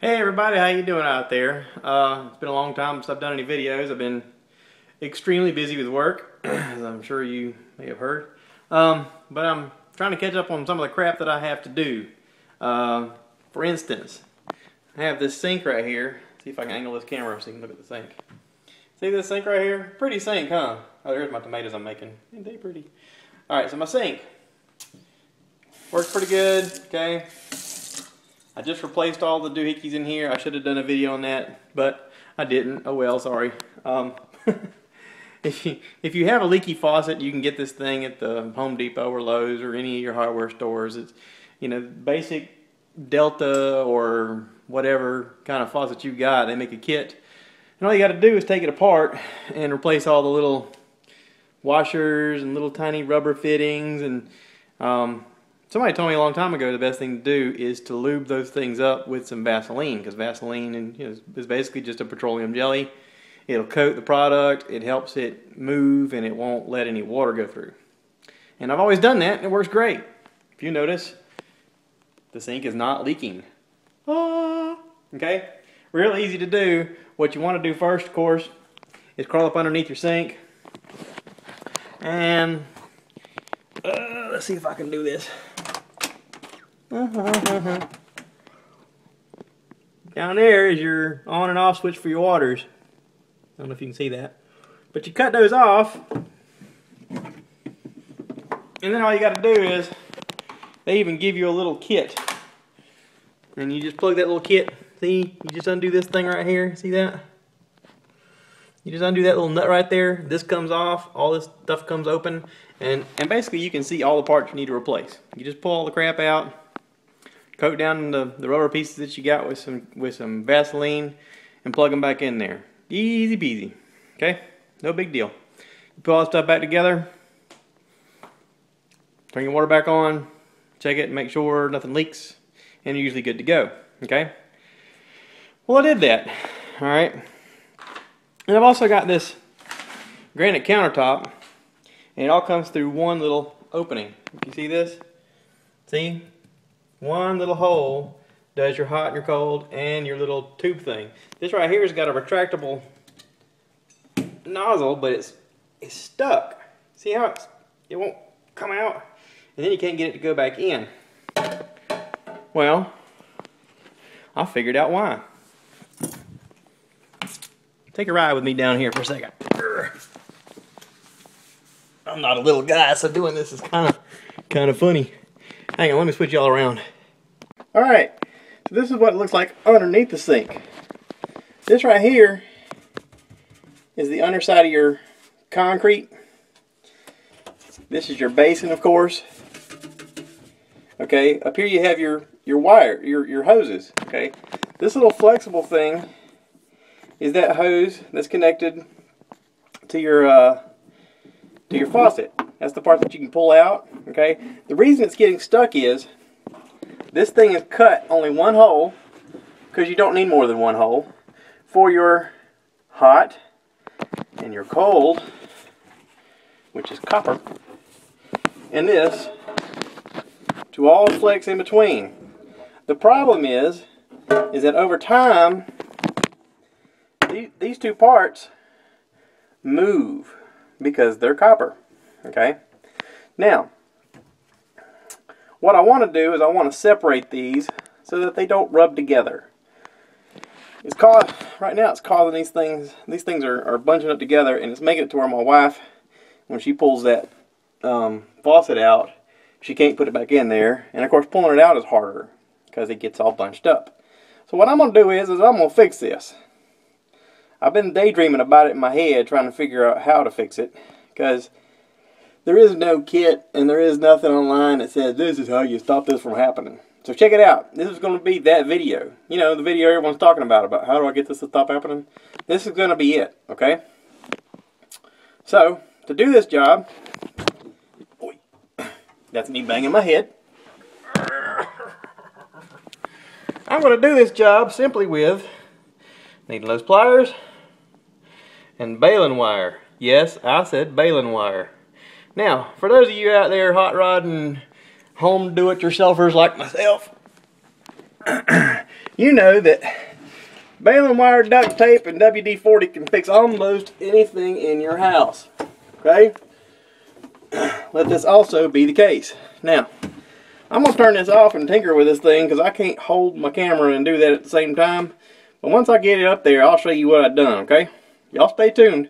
Hey everybody, how you doing out there? It's been a long time since I've done any videos. I've been extremely busy with work, as I'm sure you may have heard. But I'm trying to catch up on some of the crap that I have to do. For instance, I have this sink right here. See if I can angle this camera so you can look at the sink. See this sink right here? Pretty sink, huh? Oh, there's my tomatoes I'm making. Ain't they pretty? Alright, so my sink works pretty good, okay? I just replaced all the doohickeys in here. I should have done a video on that, but I didn't. Oh well, sorry. If you have a leaky faucet, you can get this thing at the Home Depot or Lowe's or any of your hardware stores. It's, you know, basic Delta or whatever kind of faucet you've got. They make a kit, and all you got to do is take it apart and replace all the little washers and little tiny rubber fittings. And somebody told me a long time ago the best thing to do is to lube those things up with some Vaseline, because Vaseline is basically just a petroleum jelly. It'll coat the product, it helps it move, and it won't let any water go through. And I've always done that, and it works great. If you notice, the sink is not leaking. Okay? Real easy to do. What you want to do first, of course, is crawl up underneath your sink. And let's see if I can do this. Down there is your on and off switch for your waters. I don't know if you can see that. But you cut those off, and then all you got to do is, they even give you a little kit. And you just plug that little kit. See, you just undo this thing right here. See that? You just undo that little nut right there. This comes off. All this stuff comes open. And basically you can see all the parts you need to replace. You just pull all the crap out. Coat down the rubber pieces that you got with some Vaseline. And plug them back in there. Easy peasy. Okay? No big deal. You put all the stuff back together. Turn your water back on. Check it and make sure nothing leaks. And you're usually good to go. Okay? Well, I did that. Alright. And I've also got this granite countertop. And it all comes through one little opening. You see this? See? One little hole does your hot and your cold and your little tube thing. This right here has got a retractable nozzle, but it's stuck. See how it won't come out? And then you can't get it to go back in. Well, I figured out why. Take a ride with me down here for a second. I'm not a little guy, so doing this is kind of funny. Hang on, let me switch y'all around. Alright, so this is what it looks like underneath the sink. This right here is the underside of your concrete. This is your basin, of course. Okay, up here you have your wire, your hoses. Okay, this little flexible thing is that hose that's connected to your faucet. That's the part that you can pull out. Okay, the reason it's getting stuck is this thing is cut only one hole, because you don't need more than one hole, for your hot and your cold, which is copper, and this to all the flex in between. The problem is that over time these two parts move because they're copper. Okay, now what I want to do is I want to separate these so that they don't rub together. Right now it's causing these things are bunching up together, and it's making it to where my wife, when she pulls that faucet out, she can't put it back in there, and of course pulling it out is harder because it gets all bunched up. So what I'm going to do is I'm going to fix this. I've been daydreaming about it in my head, trying to figure out how to fix it, because there is no kit and there is nothing online that says this is how you stop this from happening. So check it out. This is going to be that video. You know, the video everyone's talking about how do I get this to stop happening. This is going to be it, okay? So, to do this job, that's me banging my head. I'm going to do this job simply with needle nose pliers and baling wire. Yes, I said baling wire. Now, for those of you out there hot rodding home do-it-yourselfers like myself, you know that baling wire, duct tape, and WD-40 can fix almost anything in your house. Okay? Let this also be the case. Now, I'm going to turn this off and tinker with this thing because I can't hold my camera and do that at the same time. But once I get it up there, I'll show you what I've done, okay? Y'all stay tuned.